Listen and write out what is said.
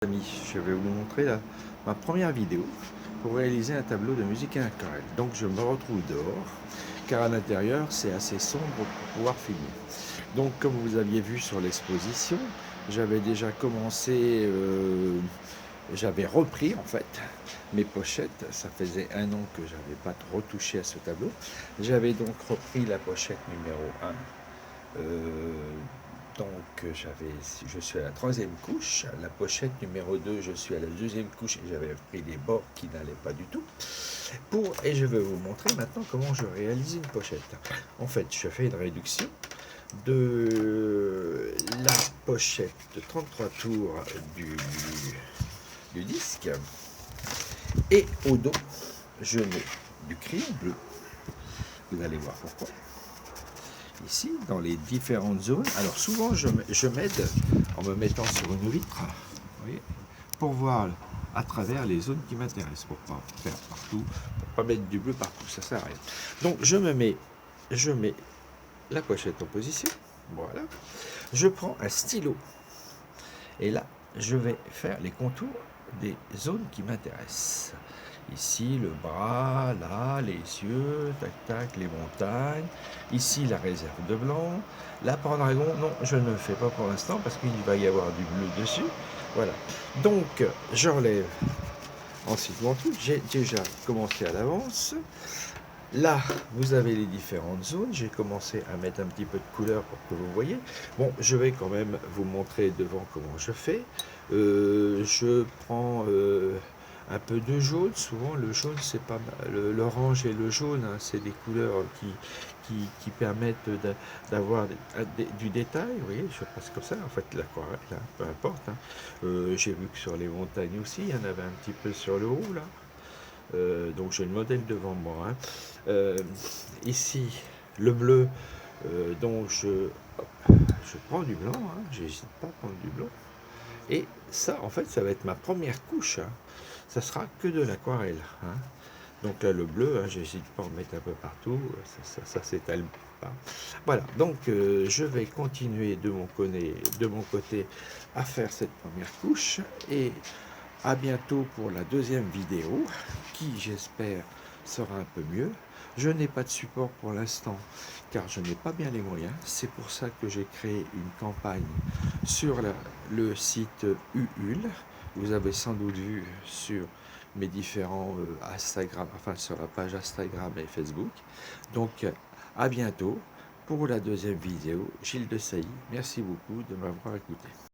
Amis, je vais vous montrer ma première vidéo pour réaliser un tableau de musique à aquarelle. Donc je me retrouve dehors, car à l'intérieur c'est assez sombre pour pouvoir filmer. Donc comme vous aviez vu sur l'exposition, j'avais déjà commencé, j'avais repris en fait mes pochettes. Ça faisait 1 an que j'avais pas retouché à ce tableau. J'avais donc repris la pochette numéro 1. Donc je suis à la 3e couche, la pochette numéro 2, je suis à la 2e couche et j'avais pris des bords qui n'allaient pas du tout. Et je vais vous montrer maintenant comment je réalise une pochette. En fait, je fais une réduction de la pochette de 33 tours du disque, et au dos, je mets du crayon bleu. Vous allez voir pourquoi. Ici, dans les différentes zones. Alors souvent, je m'aide en me mettant sur une vitre, vous voyez, pour voir à travers les zones qui m'intéressent, pour pas faire partout, pour pas mettre du bleu partout, ça sert à rien. Donc je mets la pochette en position, voilà. Je prends un stylo, et là, je vais faire les contours des zones qui m'intéressent. Ici, le bras, là, les yeux, tac, tac, les montagnes. Ici, la réserve de blanc. La Pendragon, non, je ne le fais pas pour l'instant parce qu'il va y avoir du bleu dessus. Voilà. Donc, j'enlève ensuite mon truc. J'ai déjà commencé à l'avance. Là, vous avez les différentes zones. J'ai commencé à mettre un petit peu de couleur pour que vous voyez. Bon, je vais quand même vous montrer devant comment je fais. Je prends un peu de jaune. Souvent, le jaune, c'est pas mal. L'orange et le jaune, hein, c'est des couleurs qui permettent d'avoir du détail. Vous voyez, je passe comme ça. En fait, l'aquarelle, hein, peu importe. Hein. J'ai vu que sur les montagnes aussi, il y en avait un petit peu sur le haut, là. Donc j'ai le modèle devant moi. Hein. Ici, le bleu, donc je prends du blanc, hein, j'hésite pas à prendre du blanc. Et ça, en fait, ça va être ma première couche. Hein. Ça sera que de l'aquarelle. Hein. Donc là, le bleu, hein, j'hésite pas à en mettre un peu partout, ça s'étale pas. Voilà, donc je vais continuer de mon côté à faire cette première couche. Et à bientôt pour la 2e vidéo, qui j'espère sera un peu mieux. Je n'ai pas de support pour l'instant, car je n'ai pas bien les moyens. C'est pour ça que j'ai créé une campagne sur le site Uhul. Vous avez sans doute vu sur mes différents Instagram, enfin sur la page Instagram et Facebook. Donc à bientôt pour la 2e vidéo. Gilles de Sailly, merci beaucoup de m'avoir écouté.